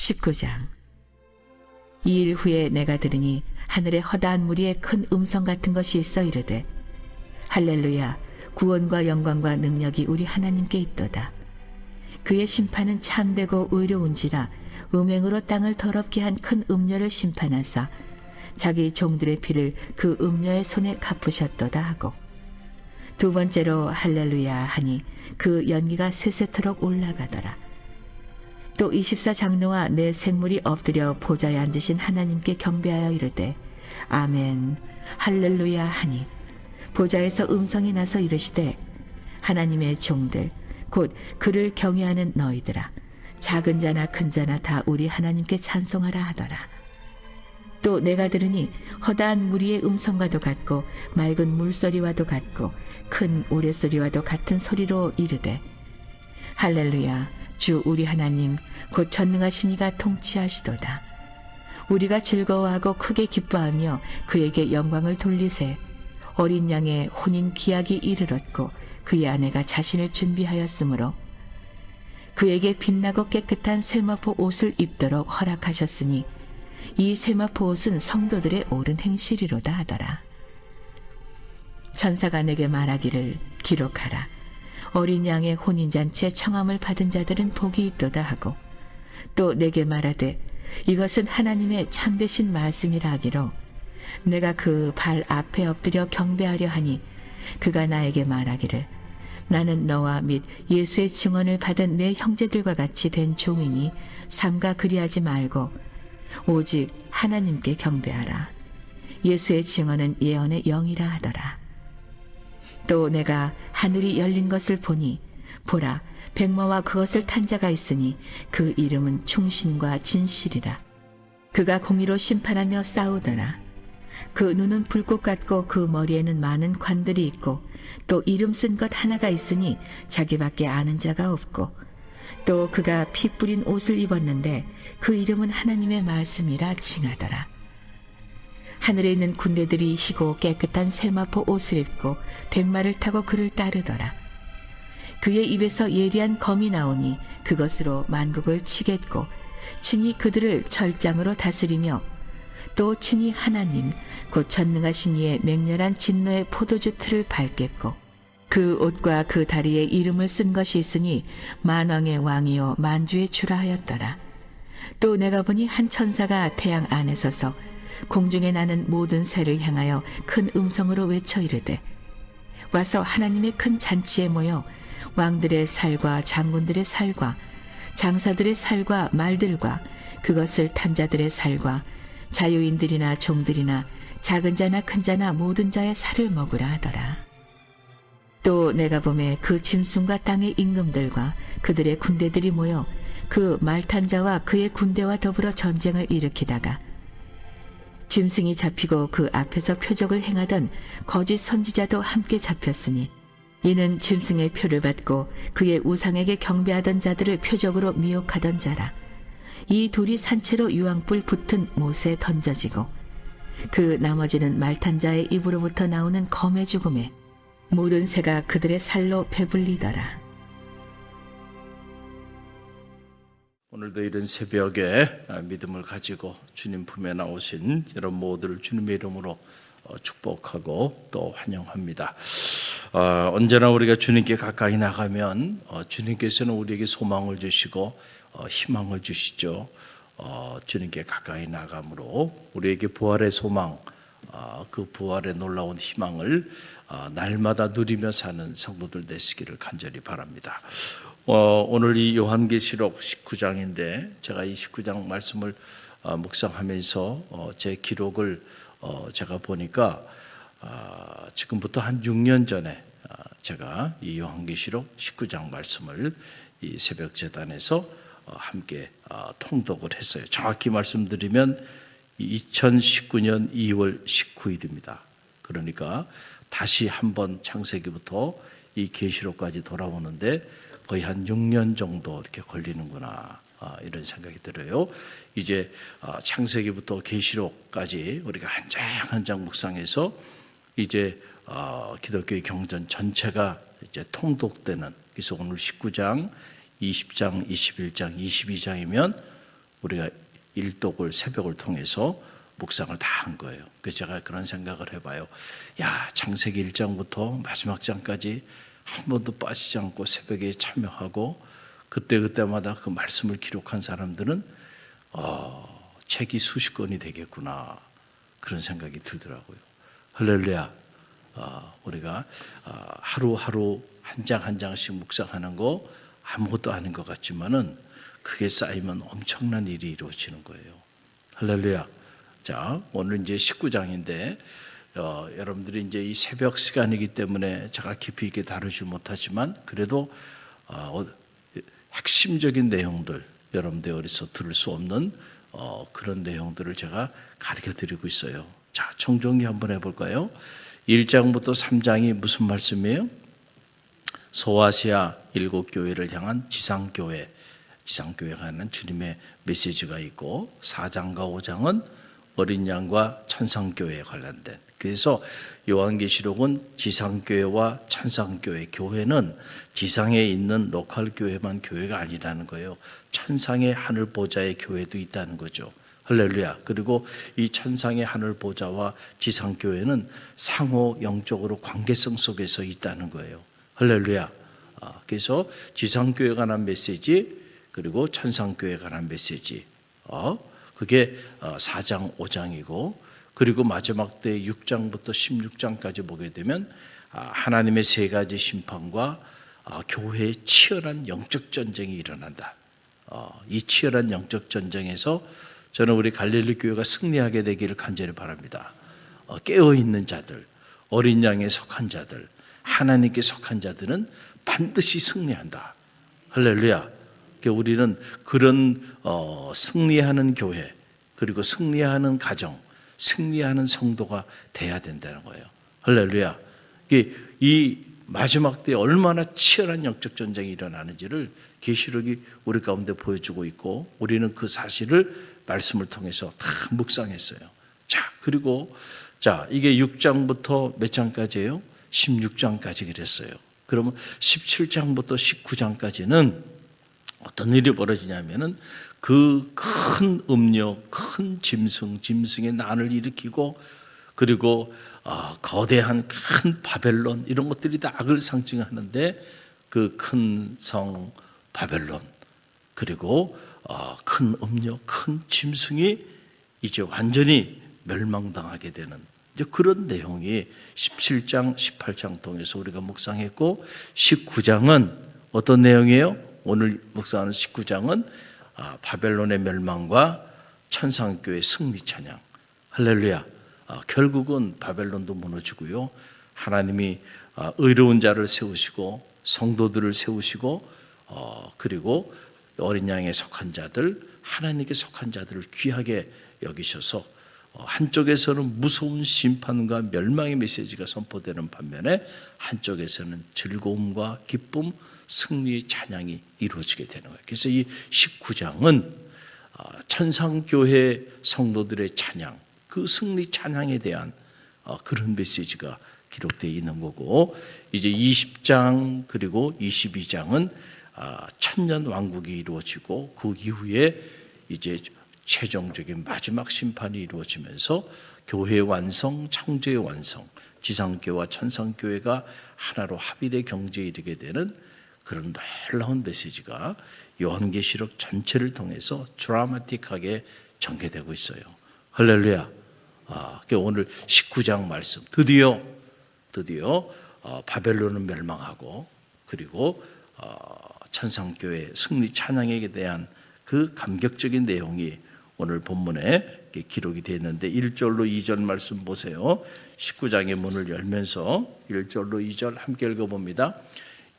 19장. 이 일 후에 내가 들으니 하늘의 허다한 무리에 큰 음성 같은 것이 있어 이르되, 할렐루야, 구원과 영광과 능력이 우리 하나님께 있도다. 그의 심판은 참되고 의로운지라 음행으로 땅을 더럽게 한 큰 음녀를 심판하사 자기 종들의 피를 그 음녀의 손에 갚으셨도다 하고, 두 번째로 할렐루야 하니 그 연기가 세세토록 올라가더라. 또 24장로와 네 생물이 엎드려 보좌에 앉으신 하나님께 경배하여 이르되 아멘 할렐루야 하니, 보좌에서 음성이 나서 이르시되, 하나님의 종들 곧 그를 경외하는 너희들아, 작은 자나 큰 자나 다 우리 하나님께 찬송하라 하더라. 또 내가 들으니 허다한 무리의 음성과도 같고 맑은 물소리와도 같고 큰 우레소리와도 같은 소리로 이르되, 할렐루야, 주 우리 하나님 곧 전능하신 이가 통치하시도다. 우리가 즐거워하고 크게 기뻐하며 그에게 영광을 돌리세. 어린 양의 혼인 기약이 이르렀고 그의 아내가 자신을 준비하였으므로 그에게 빛나고 깨끗한 세마포 옷을 입도록 허락하셨으니 이 세마포 옷은 성도들의 옳은 행실이로다 하더라. 천사가 내게 말하기를, 기록하라. 어린 양의 혼인잔치에 청함을 받은 자들은 복이 있도다 하고, 또 내게 말하되 이것은 하나님의 참되신 말씀이라 하기로, 내가 그 발 앞에 엎드려 경배하려 하니 그가 나에게 말하기를, 나는 너와 및 예수의 증언을 받은 내 형제들과 같이 된 종이니 삼가 그리하지 말고 오직 하나님께 경배하라. 예수의 증언은 예언의 영이라 하더라. 또 내가 하늘이 열린 것을 보니 보라, 백마와 그것을 탄 자가 있으니 그 이름은 충신과 진실이라. 그가 공의로 심판하며 싸우더라. 그 눈은 불꽃 같고 그 머리에는 많은 관들이 있고 또 이름 쓴 것 하나가 있으니 자기밖에 아는 자가 없고, 또 그가 피 뿌린 옷을 입었는데 그 이름은 하나님의 말씀이라 칭하더라. 하늘에 있는 군대들이 희고 깨끗한 세마포 옷을 입고 백마를 타고 그를 따르더라. 그의 입에서 예리한 검이 나오니 그것으로 만국을 치겠고 친히 그들을 철장으로 다스리며, 또 친히 하나님 곧 전능하신 이의 맹렬한 진노의 포도주 틀을 밟겠고, 그 옷과 그 다리에 이름을 쓴 것이 있으니 만왕의 왕이요 만주의 주라 하였더라. 또 내가 보니 한 천사가 태양 안에 서서 공중에 나는 모든 새를 향하여 큰 음성으로 외쳐 이르되, 와서 하나님의 큰 잔치에 모여 왕들의 살과 장군들의 살과 장사들의 살과 말들과 그것을 탄 자들의 살과 자유인들이나 종들이나 작은 자나 큰 자나 모든 자의 살을 먹으라 하더라. 또 내가 보매 그 짐승과 땅의 임금들과 그들의 군대들이 모여 그 말 탄 자와 그의 군대와 더불어 전쟁을 일으키다가, 짐승이 잡히고 그 앞에서 표적을 행하던 거짓 선지자도 함께 잡혔으니, 이는 짐승의 표를 받고 그의 우상에게 경배하던 자들을 표적으로 미혹하던 자라. 이 둘이 산채로 유황불 붙은 못에 던져지고, 그 나머지는 말탄 자의 입으로부터 나오는 검의 죽음에 모든 새가 그들의 살로 배불리더라. 오늘도 이런 새벽에 믿음을 가지고 주님 품에 나오신 여러분 모두를 주님의 이름으로 축복하고 또 환영합니다. 언제나 우리가 주님께 가까이 나가면 주님께서는 우리에게 소망을 주시고 희망을 주시죠. 주님께 가까이 나감으로 우리에게 부활의 소망, 그 부활의 놀라운 희망을 날마다 누리며 사는 성도들 되시기를 간절히 바랍니다. 오늘 이 요한계시록 19장인데 제가 이 19장 말씀을 묵상하면서 제 기록을 제가 보니까 지금부터 한 6년 전에 제가 이 요한계시록 19장 말씀을 이 새벽 제단에서 함께 통독을 했어요. 정확히 말씀드리면 2019년 2월 19일입니다. 그러니까 다시 한번 창세기부터 이 계시록까지 돌아오는데 거의 한 6년 정도 이렇게 걸리는구나, 이런 생각이 들어요. 이제 창세기부터 계시록까지 우리가 한 장 한 장 묵상해서 이제 기독교의 경전 전체가 이제 통독되는, 그래서 오늘 19장, 20장, 21장, 22장이면 우리가 일독을 새벽을 통해서 묵상을 다 한 거예요. 그래서 제가 그런 생각을 해봐요. 야, 창세기 1장부터 마지막 장까지 한 번도 빠지지 않고 새벽에 참여하고 그때마다 그 말씀을 기록한 사람들은 책이 수십 권이 되겠구나, 그런 생각이 들더라고요. 할렐루야. 우리가 하루하루 한 장 한 장씩 묵상하는 거 아무것도 아닌 것 같지만은 그게 쌓이면 엄청난 일이 이루어지는 거예요. 할렐루야. 자, 오늘 이제 19장인데 여러분들이 이제 이 새벽 시간이기 때문에 제가 깊이 있게 다루지 못하지만 그래도 핵심적인 내용들, 여러분들 어디서 들을 수 없는 그런 내용들을 제가 가르쳐 드리고 있어요. 자, 총정리 한번 해볼까요? 1장부터 3장이 무슨 말씀이에요? 소아시아 7교회를 향한 지상교회가 하는 주님의 메시지가 있고, 4장과 5장은 어린 양과 천상교회에 관련된, 그래서 요한계시록은 지상교회와 천상교회, 교회는 지상에 있는 로컬 교회만 교회가 아니라는 거예요. 천상의 하늘 보좌의 교회도 있다는 거죠. 할렐루야. 그리고 이 천상의 하늘 보좌와 지상교회는 상호 영적으로 관계성 속에서 있다는 거예요. 할렐루야. 그래서 지상교회에 관한 메시지, 그리고 천상교회에 관한 메시지, 그게 4장 5장이고, 그리고 마지막 때 6장부터 16장까지 보게 되면 하나님의 세 가지 심판과 교회의 치열한 영적 전쟁이 일어난다. 이 치열한 영적 전쟁에서 저는 우리 갈릴리 교회가 승리하게 되기를 간절히 바랍니다. 깨어있는 자들, 어린 양에 속한 자들, 하나님께 속한 자들은 반드시 승리한다. 할렐루야. 우리는 그런 승리하는 교회, 그리고 승리하는 가정, 승리하는 성도가 돼야 된다는 거예요. 할렐루야. 이 마지막 때에 얼마나 치열한 영적 전쟁이 일어나는지를 계시록이 우리 가운데 보여주고 있고, 우리는 그 사실을 말씀을 통해서 다 묵상했어요. 자, 그리고 이게 6장부터 몇 장까지예요? 16장까지 그랬어요. 그러면 17장부터 19장까지는 어떤 일이 벌어지냐면은 그 큰 음료, 큰 짐승의 난을 일으키고, 그리고 거대한 큰 바벨론, 이런 것들이 다 악을 상징하는데, 그 큰 성 바벨론, 그리고 큰 음료, 큰 짐승이 이제 완전히 멸망당하게 되는 이제 그런 내용이 17장, 18장 통해서 우리가 묵상했고, 19장은 어떤 내용이에요? 오늘 묵상하는 19장은 바벨론의 멸망과 천상교회 승리 찬양. 할렐루야. 결국은 바벨론도 무너지고요, 하나님이 의로운 자를 세우시고 성도들을 세우시고, 그리고 어린 양에 속한 자들, 하나님께 속한 자들을 귀하게 여기셔서 한쪽에서는 무서운 심판과 멸망의 메시지가 선포되는 반면에 한쪽에서는 즐거움과 기쁨, 승리의 찬양이 이루어지게 되는 거예요. 그래서 이 19장은 천상교회 성도들의 찬양, 그 승리 찬양에 대한 그런 메시지가 기록되어 있는 거고, 이제 20장 그리고 22장은 천년 왕국이 이루어지고, 그 이후에 이제 최종적인 마지막 심판이 이루어지면서 교회의 완성, 창조의 완성, 지상교회와 천상교회가 하나로 합일의 경지에 이르게 되는 그런 놀라운 메시지가 요한계시록 전체를 통해서 드라마틱하게 전개되고 있어요. 할렐루야. 오늘 19장 말씀, 드디어 바벨론은 멸망하고, 그리고 천상교회 승리 찬양에 대한 그 감격적인 내용이 오늘 본문에 기록이 되어 있는데, 1절로 2절 말씀 보세요. 19장의 문을 열면서 1절로 2절 함께 읽어봅니다.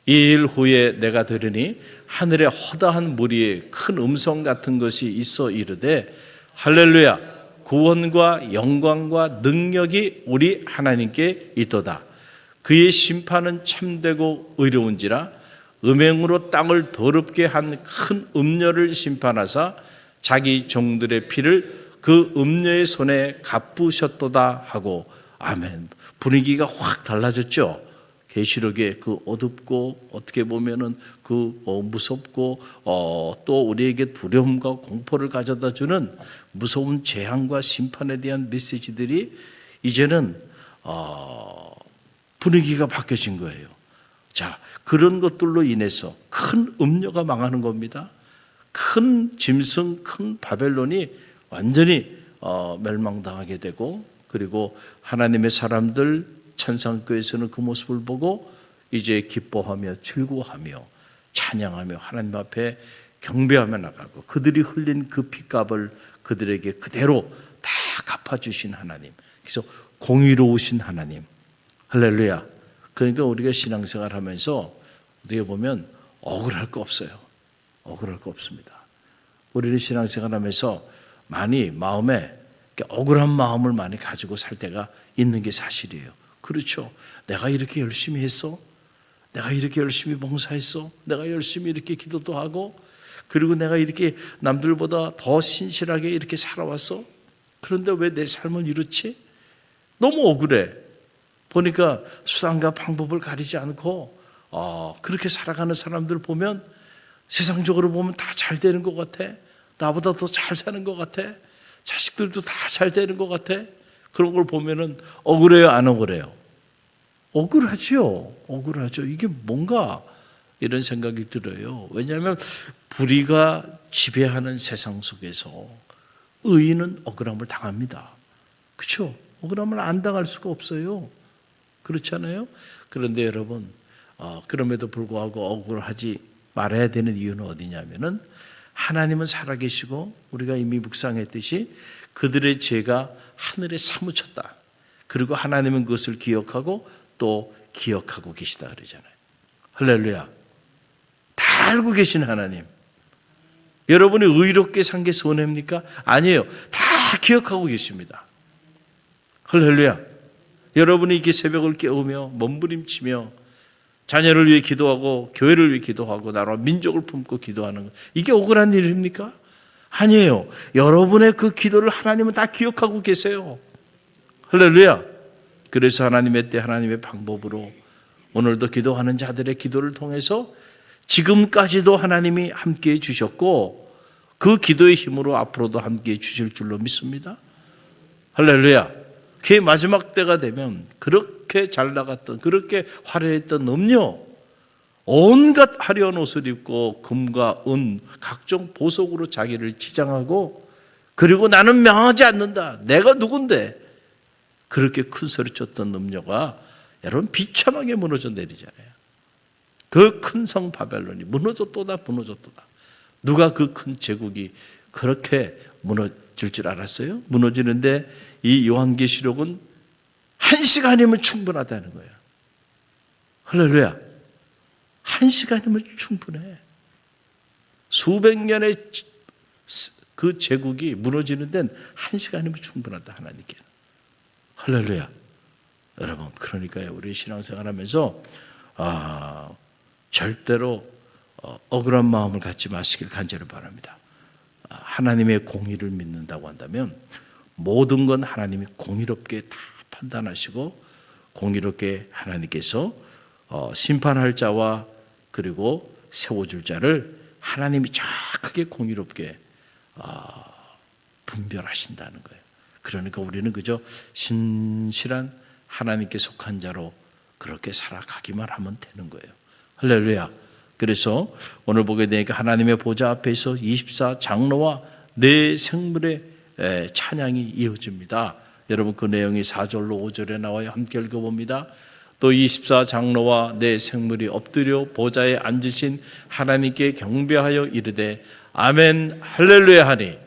이 일 후에 내가 들으니 하늘에 허다한 무리의 큰 음성 같은 것이 있어 이르되, 할렐루야, 구원과 영광과 능력이 우리 하나님께 있도다. 그의 심판은 참되고 의로운지라. 음행으로 땅을 더럽게 한 큰 음녀를 심판하사 자기 종들의 피를 그 음녀의 손에 갚으셨도다 하고. 아멘. 분위기가 확 달라졌죠. 계시록의 그 어둡고 어떻게 보면은 그 무섭고 또 우리에게 두려움과 공포를 가져다 주는 무서운 재앙과 심판에 대한 메시지들이 이제는 분위기가 바뀌어진 거예요. 자, 그런 것들로 인해서 큰 음녀가 망하는 겁니다. 큰 짐승, 큰 바벨론이 완전히 멸망당하게 되고, 그리고 하나님의 사람들 천상교회에서는 그 모습을 보고 이제 기뻐하며 즐거워하며 찬양하며 하나님 앞에 경배하며 나가고, 그들이 흘린 그 피값을 그들에게 그대로 다 갚아주신 하나님, 그래서 공의로우신 하나님, 할렐루야. 그러니까 우리가 신앙생활 하면서 어떻게 보면 억울할 거 없어요. 억울할 거 없습니다. 우리는 신앙생활 하면서 많이 마음에 억울한 마음을 많이 가지고 살 때가 있는 게 사실이에요. 그렇죠. 내가 이렇게 열심히 했어? 내가 이렇게 열심히 봉사했어? 내가 열심히 이렇게 기도도 하고, 그리고 내가 이렇게 남들보다 더 신실하게 이렇게 살아왔어? 그런데 왜 내 삶은 이렇지? 너무 억울해. 보니까 수단과 방법을 가리지 않고 그렇게 살아가는 사람들 보면 세상적으로 보면 다 잘 되는 것 같아. 나보다 더 잘 사는 것 같아. 자식들도 다 잘 되는 것 같아. 그런 걸 보면은 억울해요, 안 억울해요? 억울하죠. 억울하죠. 이게 뭔가 이런 생각이 들어요. 왜냐하면 불의가 지배하는 세상 속에서 의인은 억울함을 당합니다. 그렇죠? 억울함을 안 당할 수가 없어요. 그렇잖아요. 그런데 여러분, 그럼에도 불구하고 억울하지 말아야 되는 이유는 어디냐면은, 하나님은 살아계시고 우리가 이미 묵상했듯이 그들의 죄가 하늘에 사무쳤다. 그리고 하나님은 그것을 기억하고 또 기억하고 계시다 그러잖아요. 할렐루야. 다 알고 계신 하나님. 여러분이 의롭게 산 게 손해입니까? 아니에요. 다 기억하고 계십니다. 할렐루야. 여러분이 이렇게 새벽을 깨우며 몸부림치며 자녀를 위해 기도하고 교회를 위해 기도하고 나라 민족을 품고 기도하는 것, 이게 억울한 일입니까? 아니에요. 여러분의 그 기도를 하나님은 다 기억하고 계세요. 할렐루야. 그래서 하나님의 때 하나님의 방법으로 오늘도 기도하는 자들의 기도를 통해서 지금까지도 하나님이 함께해 주셨고 그 기도의 힘으로 앞으로도 함께해 주실 줄로 믿습니다. 할렐루야. 그 마지막 때가 되면 그렇게 잘 나갔던, 그렇게 화려했던 음녀, 온갖 화려한 옷을 입고 금과 은 각종 보석으로 자기를 치장하고, 그리고 나는 명하지 않는다, 내가 누군데, 그렇게 큰 소리쳤던 음녀가 여러분 비참하게 무너져 내리잖아요. 그 큰 성 바벨론이 무너졌도다 무너졌도다. 누가 그 큰 제국이 그렇게 무너질 줄 알았어요? 무너지는데 이 요한계시록은 1시간이면 충분하다는 거예요. 할렐루야. 1시간이면 충분해. 수백 년의 그 제국이 무너지는 데는 1시간이면 충분하다, 하나님께는. 할렐루야. 여러분, 그러니까요, 우리 신앙생활 하면서 절대로 억울한 마음을 갖지 마시길 간절히 바랍니다. 하나님의 공의를 믿는다고 한다면 모든 건 하나님이 공의롭게 다 판단하시고 공의롭게 하나님께서 심판할 자와 그리고 세워줄 자를 하나님이 정확하게 공의롭게 분별하신다는 거예요. 그러니까 우리는 그저 신실한 하나님께 속한 자로 그렇게 살아가기만 하면 되는 거예요. 할렐루야. 그래서 오늘 보게 되니까 하나님의 보좌 앞에서 24 장로와 네 생물의 찬양이 이어집니다. 여러분, 그 내용이 4절로 5절에 나와요. 함께 읽어봅니다. 또 24 장로와 네 생물이 엎드려 보좌에 앉으신 하나님께 경배하여 이르되 아멘 할렐루야 하니,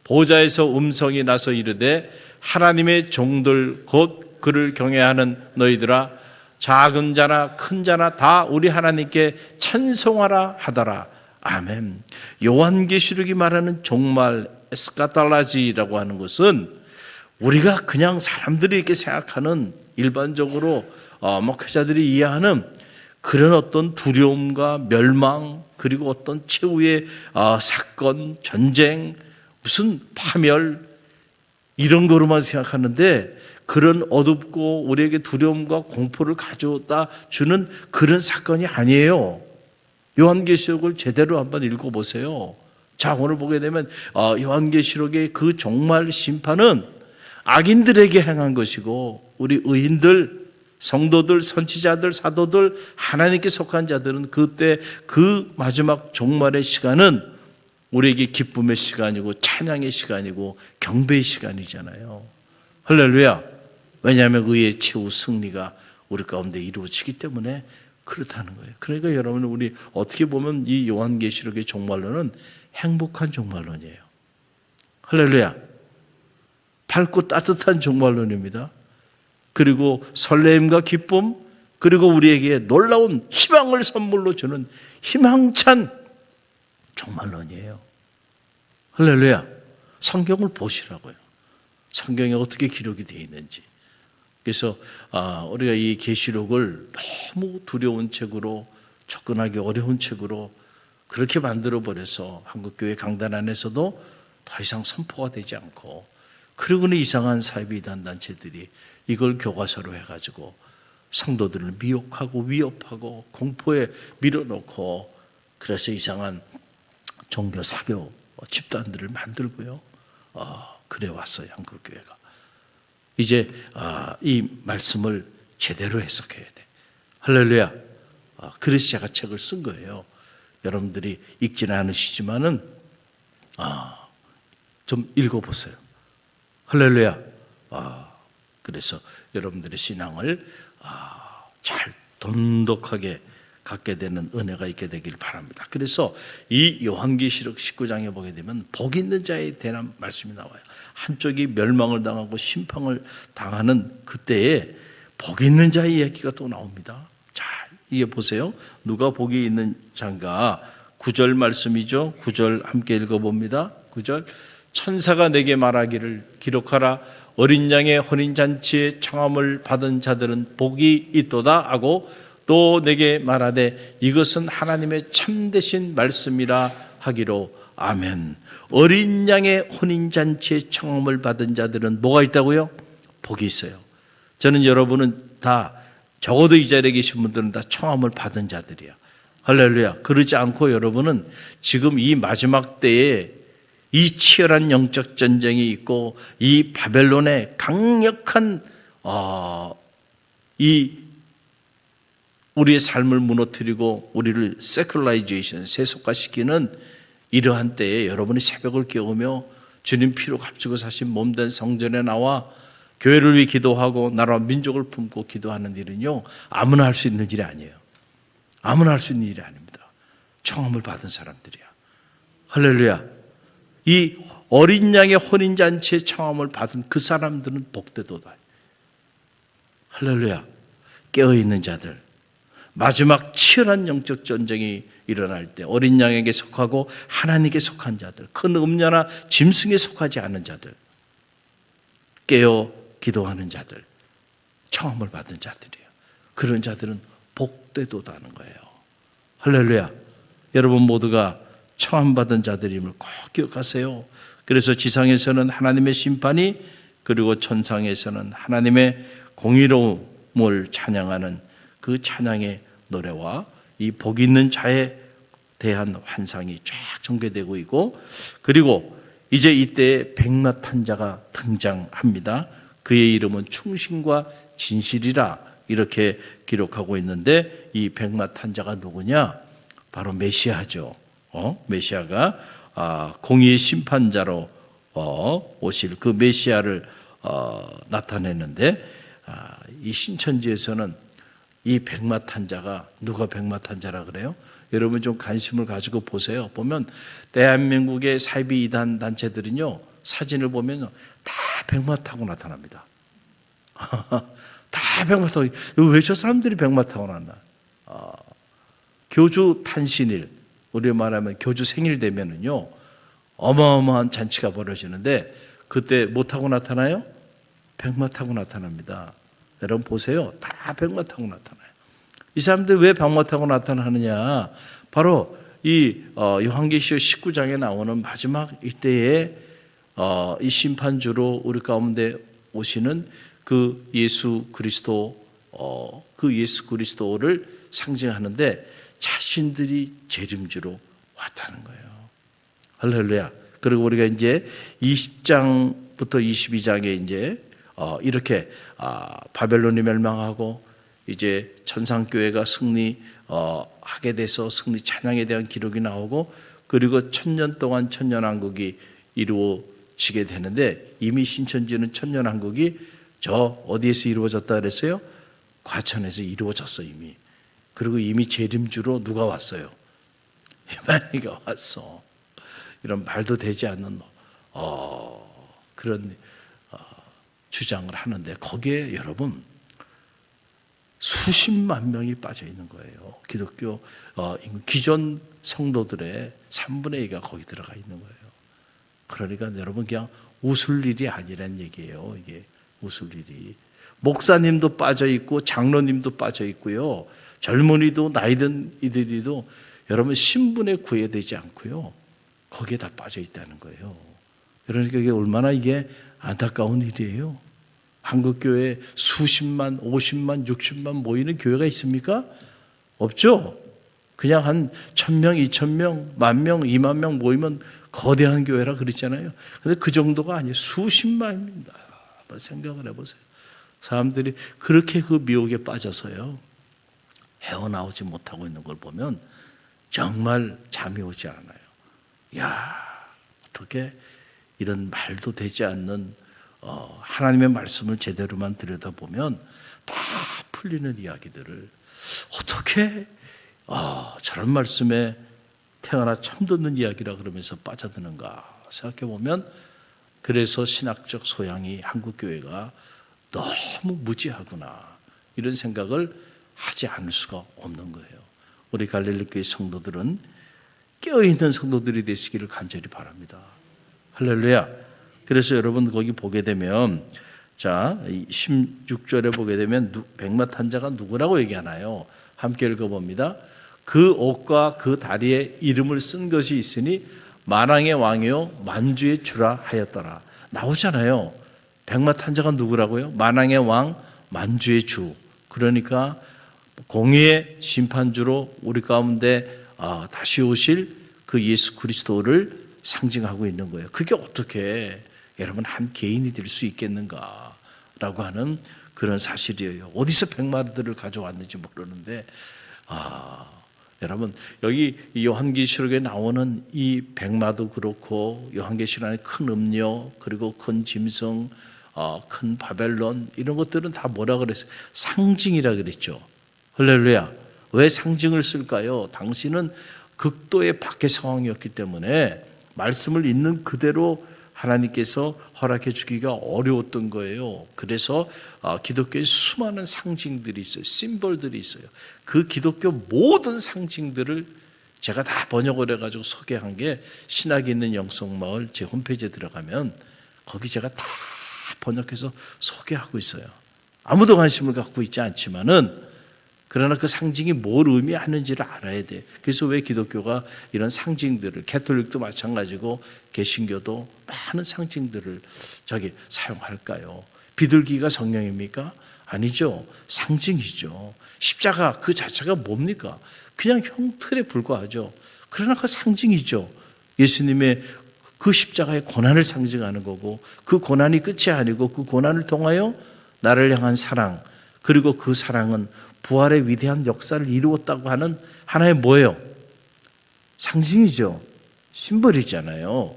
보좌에서 음성이 나서 이르되 하나님의 종들 곧 그를 경외하는 너희들아, 작은 자나 큰 자나 다 우리 하나님께 찬송하라 하더라. 아멘. 요한계시록이 말하는 종말 에스카탈라지라고 하는 것은 우리가 그냥 사람들이 이렇게 생각하는 일반적으로 목회자들이 이해하는 그런 어떤 두려움과 멸망, 그리고 어떤 최후의 사건, 전쟁, 무슨 파멸, 이런 거로만 생각하는데 그런 어둡고 우리에게 두려움과 공포를 가져다 주는 그런 사건이 아니에요. 요한계시록을 제대로 한번 읽어보세요. 자, 오늘 보게 되면 요한계시록의 그 종말 심판은 악인들에게 행한 것이고, 우리 의인들, 성도들, 선지자들, 사도들, 하나님께 속한 자들은 그때 그 마지막 종말의 시간은 우리에게 기쁨의 시간이고 찬양의 시간이고 경배의 시간이잖아요. 할렐루야. 왜냐하면 의의 최후 승리가 우리 가운데 이루어지기 때문에 그렇다는 거예요. 그러니까 여러분, 우리 어떻게 보면 이 요한계시록의 종말론은 행복한 종말론이에요. 할렐루야. 밝고 따뜻한 종말론입니다. 그리고 설렘과 기쁨, 그리고 우리에게 놀라운 희망을 선물로 주는 희망찬 종말론이에요. 할렐루야. 성경을 보시라고요. 성경에 어떻게 기록이 되어 있는지. 그래서 우리가 이 계시록을 너무 두려운 책으로, 접근하기 어려운 책으로 그렇게 만들어 버려서 한국교회 강단 안에서도 더 이상 선포가 되지 않고, 그리고는 이상한 사이비 이단 단체들이 이걸 교과서로 해가지고 성도들을 미혹하고 위협하고 공포에 밀어넣고, 그래서 이상한 종교 사교 집단들을 만들고요. 그래 왔어요, 한국교회가. 이제 이 말씀을 제대로 해석해야 돼. 할렐루야. 그래서 제가 책을 쓴 거예요. 여러분들이 읽지는 않으시지만은 좀 읽어보세요. 할렐루야. 그래서 여러분들의 신앙을 잘 돈독하게 갖게 되는 은혜가 있게 되길 바랍니다. 그래서 이 요한계시록 19장에 보게 되면 복 있는 자에 대한 말씀이 나와요. 한쪽이 멸망을 당하고 심판을 당하는 그때에 복 있는 자의 이야기가 또 나옵니다. 자, 이게 보세요. 누가 복이 있는 자인가? 9절 말씀이죠. 9절 함께 읽어봅니다. 9절. 천사가 내게 말하기를 기록하라. 어린 양의 혼인잔치에 청함을 받은 자들은 복이 있도다 하고, 또 내게 말하되 이것은 하나님의 참되신 말씀이라 하기로. 아멘. 어린 양의 혼인잔치에 청함을 받은 자들은 뭐가 있다고요? 복이 있어요. 저는 여러분은 다, 적어도 이 자리에 계신 분들은 다 청함을 받은 자들이야. 할렐루야. 그러지 않고 여러분은 지금 이 마지막 때에 이 치열한 영적 전쟁이 있고, 이 바벨론의 강력한 이 우리의 삶을 무너뜨리고 우리를 세큘라이제이션, 세속화시키는 이러한 때에 여러분이 새벽을 깨우며 주님 피로 값지고 사신 몸된 성전에 나와 교회를 위해 기도하고 나라와 민족을 품고 기도하는 일은요, 아무나 할 수 있는 일이 아니에요. 아무나 할 수 있는 일이 아닙니다. 청함을 받은 사람들이야. 할렐루야. 이 어린 양의 혼인잔치에 청함을 받은 그 사람들은 복되도다. 할렐루야. 깨어있는 자들, 마지막 치열한 영적 전쟁이 일어날 때 어린 양에게 속하고 하나님께 속한 자들, 큰 음녀나 짐승에 속하지 않은 자들, 깨어 기도하는 자들, 청함을 받은 자들이에요. 그런 자들은 복되도다는 거예요. 할렐루야. 여러분 모두가 청함받은 자들임을 꼭 기억하세요. 그래서 지상에서는 하나님의 심판이, 그리고 천상에서는 하나님의 공의로움을 찬양하는 그 찬양의 노래와 이 복 있는 자에 대한 환상이 쫙 전개되고 있고, 그리고 이제 이때 백마탄자가 등장합니다. 그의 이름은 충신과 진실이라 이렇게 기록하고 있는데, 이 백마탄자가 누구냐? 바로 메시아죠. 메시아가 공의의 심판자로 오실 그 메시아를 나타내는데, 이 신천지에서는 이 백마탄자가, 누가 백마탄자라 그래요? 여러분 좀 관심을 가지고 보세요. 보면 대한민국의 사이비 이단 단체들은요, 사진을 보면 다 백마 타고 나타납니다. 다 백마 타고. 왜 저 사람들이 백마 타고 났나? 교주 탄신일, 우리 말하면 교주 생일 되면은요, 어마어마한 잔치가 벌어지는데, 그때 뭐 타고 나타나요? 백마 타고 나타납니다. 여러분 보세요. 다 백마 타고 나타나요. 이 사람들 왜 백마 타고 나타나느냐? 바로 이 요한계시록 19장에 나오는 마지막 이때에 이 심판주로 우리 가운데 오시는 그 예수 그리스도를 상징하는데 자신들이 재림주로 왔다는 거예요. 할렐루야. 그리고 우리가 이제 20장부터 22장에 이제 이렇게 바벨론이 멸망하고 이제 천상교회가 승리하게 돼서 승리 찬양에 대한 기록이 나오고, 그리고 1000년 동안 천년왕국이 이루어지게 되는데, 이미 신천지는 천년왕국이 저 어디에서 이루어졌다 그랬어요? 과천에서 이루어졌어 이미. 그리고 이미 재림주로 누가 왔어요? 이만희가 왔어. 이런 말도 되지 않는 그런 주장을 하는데, 거기에 여러분 수십만 명이 빠져 있는 거예요. 기독교 기존 성도들의 3분의 2가 거기 들어가 있는 거예요. 그러니까 여러분 그냥 웃을 일이 아니란 얘기예요. 이게 웃을 일이. 목사님도 빠져 있고 장로님도 빠져 있고요. 젊은이도 나이든 이들이도 여러분 신분에 구애되지 않고요. 거기에 다 빠져 있다는 거예요. 그러니까 이게 얼마나 이게 안타까운 일이에요. 한국교회에 수십만, 50만, 60만 모이는 교회가 있습니까? 없죠. 그냥 한 1000명, 2000명, 10,000명, 20,000명 모이면 거대한 교회라 그랬잖아요. 그런데 그 정도가 아니에요. 수십만입니다. 한번 생각을 해보세요. 사람들이 그렇게 그 미혹에 빠져서요, 헤어나오지 못하고 있는 걸 보면 정말 잠이 오지 않아요. 야, 어떻게 이런 말도 되지 않는 하나님의 말씀을 제대로만 들여다보면 다 풀리는 이야기들을 어떻게 저런 말씀에 태어나 처음 듣는 이야기라 그러면서 빠져드는가 생각해보면, 그래서 신학적 소양이 한국교회가 너무 무지하구나 이런 생각을 하지 않을 수가 없는 거예요. 우리 갈릴리교회 성도들은 깨어있는 성도들이 되시기를 간절히 바랍니다. 할렐루야. 그래서 여러분 거기 보게 되면, 자 16절에 보게 되면 백마탄자가 누구라고 얘기하나요? 함께 읽어봅니다. 그 옷과 그 다리에 이름을 쓴 것이 있으니 만왕의 왕이요 만주의 주라 하였더라. 나오잖아요. 백마탄자가 누구라고요? 만왕의 왕 만주의 주. 그러니까 공의의 심판주로 우리 가운데 다시 오실 그 예수 그리스도를 상징하고 있는 거예요. 그게 어떻게 여러분 한 개인이 될 수 있겠는가라고 하는 그런 사실이에요. 어디서 백마들을 가져왔는지 모르는데 여러분 여기 요한계시록에 나오는 이 백마도 그렇고, 요한계시록 안에 큰 음료, 그리고 큰 짐승, 큰 바벨론, 이런 것들은 다 뭐라 그랬어요? 상징이라 그랬죠. 할렐루야. 왜 상징을 쓸까요? 당시는 극도의 박해 상황이었기 때문에 말씀을 있는 그대로 하나님께서 허락해 주기가 어려웠던 거예요. 그래서 기독교에 수많은 상징들이 있어요. 심볼들이 있어요. 그 기독교 모든 상징들을 제가 다 번역을 해가지고 소개한 게 신학이 있는 영성마을 제 홈페이지에 들어가면 거기 제가 다 번역해서 소개하고 있어요. 아무도 관심을 갖고 있지 않지만은, 그러나 그 상징이 뭘 의미하는지를 알아야 돼. 그래서 왜 기독교가 이런 상징들을, 가톨릭도 마찬가지고 개신교도 많은 상징들을 사용할까요? 비둘기가 성령입니까? 아니죠. 상징이죠. 십자가 그 자체가 뭡니까? 그냥 형틀에 불과하죠. 그러나 그 상징이죠. 예수님의 그 십자가의 고난을 상징하는 거고, 그 고난이 끝이 아니고 그 고난을 통하여 나를 향한 사랑, 그리고 그 사랑은 부활의 위대한 역사를 이루었다고 하는 하나의 뭐예요? 상징이죠. 심벌이잖아요.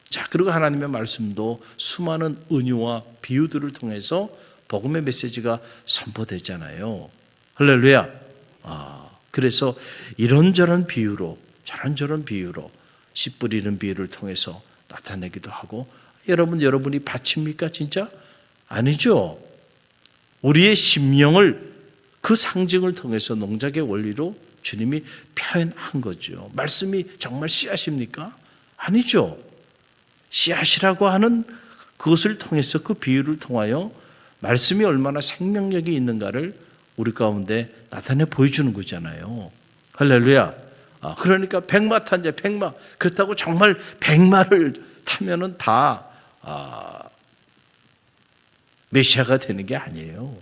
자, 그리고 하나님의 말씀도 수많은 은유와 비유들을 통해서 복음의 메시지가 선포되잖아요. 할렐루야. 그래서 이런저런 비유로, 저런저런 비유로, 씨 뿌리는 비유를 통해서 나타내기도 하고. 여러분이 밭입니까 진짜? 아니죠. 우리의 심령을 그 상징을 통해서 농작의 원리로 주님이 표현한 거죠. 말씀이 정말 씨앗입니까? 아니죠. 씨앗이라고 하는 그것을 통해서, 그 비유를 통하여 말씀이 얼마나 생명력이 있는가를 우리 가운데 나타내 보여주는 거잖아요. 할렐루야. 그러니까 백마 탄자, 백마. 그렇다고 정말 백마를 타면은 다 메시아가 되는 게 아니에요.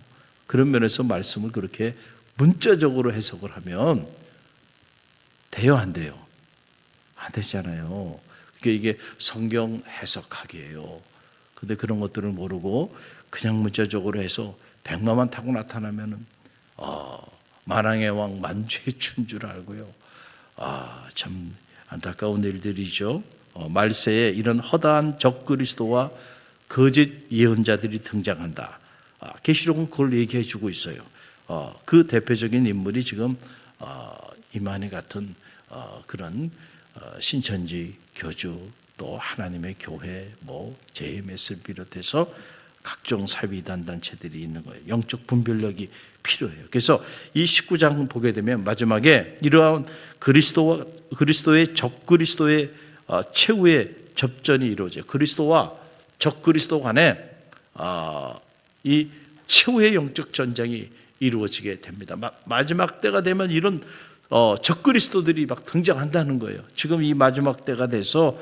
그런 면에서 말씀을 그렇게 문자적으로 해석을 하면 돼요, 안 돼요? 안 되잖아요. 그러니까 이게 성경 해석학이에요. 근데 그런 것들을 모르고 그냥 문자적으로 해서 백마만 타고 나타나면은 만왕의 왕 만주의 춘 줄 알고요. 참 안타까운 일들이죠. 말세에 이런 허다한 적그리스도와 거짓 예언자들이 등장한다. 계시록은 그걸 얘기해 주고 있어요. 그 대표적인 인물이 지금 이만희 같은 그런 신천지 교주, 또 하나님의 교회, JMS를 비롯해서 각종 사회이단 단체들이 있는 거예요. 영적 분별력이 필요해요. 그래서 이 19장 보게 되면 마지막에 이러한 그리스도의 적그리스도의 최후의 접전이 이루어져요. 그리스도와 적그리스도 간에 이 최후의 영적 전쟁이 이루어지게 됩니다. 마지막 때가 되면 이런 적그리스도들이 막 등장한다는 거예요. 지금 이 마지막 때가 돼서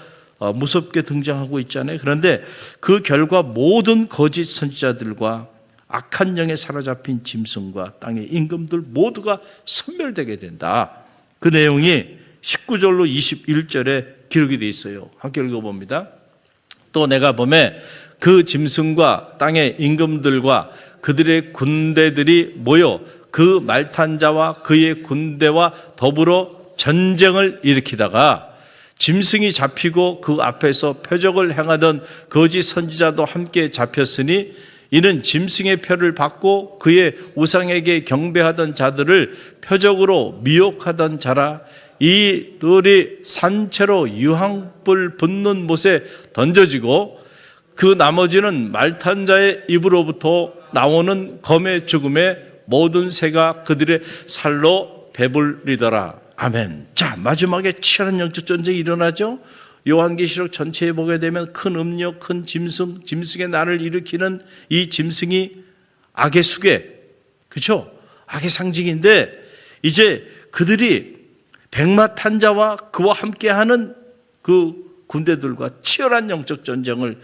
무섭게 등장하고 있잖아요. 그런데 그 결과 모든 거짓 선지자들과 악한 영에 사로잡힌 짐승과 땅의 임금들 모두가 섬멸되게 된다. 그 내용이 19절로 21절에 기록이 되어 있어요. 함께 읽어봅니다. 또 내가 보매 그 짐승과 땅의 임금들과 그들의 군대들이 모여 그 말탄 자와 그의 군대와 더불어 전쟁을 일으키다가 짐승이 잡히고 그 앞에서 표적을 행하던 거짓 선지자도 함께 잡혔으니 이는 짐승의 표를 받고 그의 우상에게 경배하던 자들을 표적으로 미혹하던 자라. 이들이 산채로 유황불 붙는 못에 던져지고 그 나머지는 말탄 자의 입으로부터 나오는 검의 죽음에 모든 새가 그들의 살로 배불리더라. 아멘. 자, 마지막에 치열한 영적 전쟁이 일어나죠. 요한계시록 전체에 보게 되면 큰 음력, 큰 짐승, 짐승의 날을 일으키는 이 짐승이 악의 수괴, 그렇죠? 악의 상징인데 이제 그들이 백마탄자와 그와 함께하는 그 군대들과 치열한 영적 전쟁을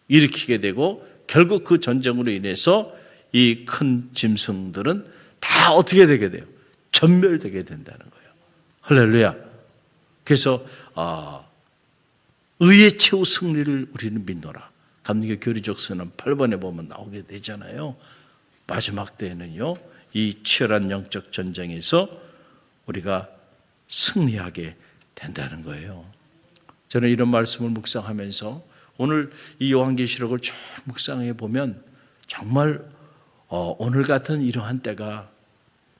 일으키게 되고 결국 그 전쟁으로 인해서 이 큰 짐승들은 다 어떻게 되게 돼요? 전멸되게 된다는 거예요. 할렐루야. 그래서 의의 최후 승리를 우리는 믿노라. 감리교 교리적서는 8번에 보면 나오게 되잖아요. 마지막 때에는요, 이 치열한 영적 전쟁에서 우리가 승리하게 된다는 거예요. 저는 이런 말씀을 묵상하면서 오늘 이 요한계시록을 쭉 묵상해 보면 정말 오늘 같은 이러한 때가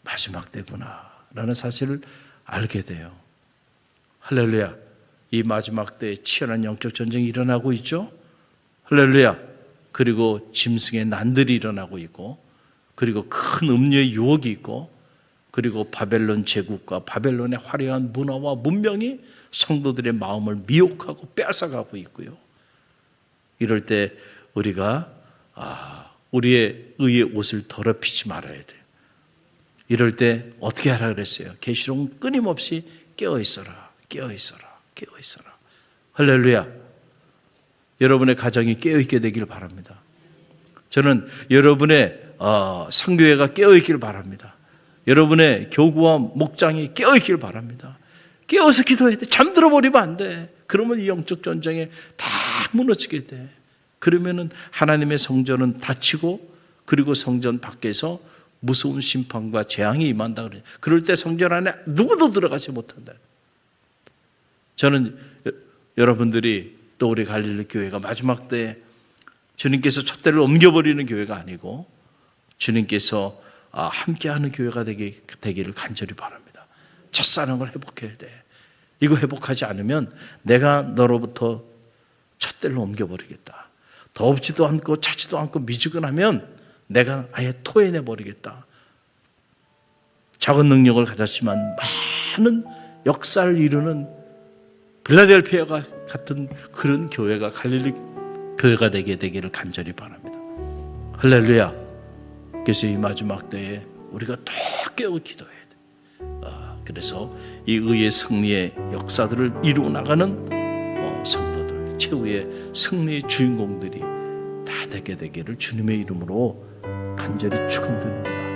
마지막 때구나라는 사실을 알게 돼요. 할렐루야. 이 마지막 때에 치열한 영적 전쟁이 일어나고 있죠. 할렐루야. 그리고 짐승의 난들이 일어나고 있고, 그리고 큰 음료의 유혹이 있고, 그리고 바벨론 제국과 바벨론의 화려한 문화와 문명이 성도들의 마음을 미혹하고 빼앗아가고 있고요. 이럴 때 우리가 우리의 의의 옷을 더럽히지 말아야 돼요. 이럴 때 어떻게 하라 그랬어요? 계시록은 끊임없이 깨어있어라, 깨어있어라, 깨어있어라. 할렐루야. 여러분의 가정이 깨어있게 되길 바랍니다. 저는 여러분의 상교회가 깨어있기를 바랍니다. 여러분의 교구와 목장이 깨어있기를 바랍니다. 깨어서 기도해야 돼. 잠들어 버리면 안 돼. 그러면 이 영적 전쟁에 다 무너지게 돼. 그러면은 하나님의 성전은 닫히고, 그리고 성전 밖에서 무서운 심판과 재앙이 임한다 그래요. 그럴 때 성전 안에 누구도 들어가지 못한다. 저는 여러분들이 또 우리 갈릴리 교회가 마지막 때 주님께서 촛대를 옮겨버리는 교회가 아니고 주님께서 함께하는 교회가 되기를 간절히 바랍니다. 첫사랑을 회복해야 돼. 이거 회복하지 않으면 내가 너로부터 촛대를 옮겨버리겠다. 덥지도 않고 차지도 않고 미지근하면 내가 아예 토해내버리겠다. 작은 능력을 가졌지만 많은 역사를 이루는 빌라델피아가 같은 그런 교회가 갈릴리 교회가 되기를 간절히 바랍니다. 할렐루야. 그래서 이 마지막 때에 우리가 더 깨어 기도해야 돼. 그래서 이 의의 승리의 역사들을 이루어 나가는 성도들, 최후의 승리의 주인공들이 다 되게 되기를 주님의 이름으로 간절히 축원드립니다.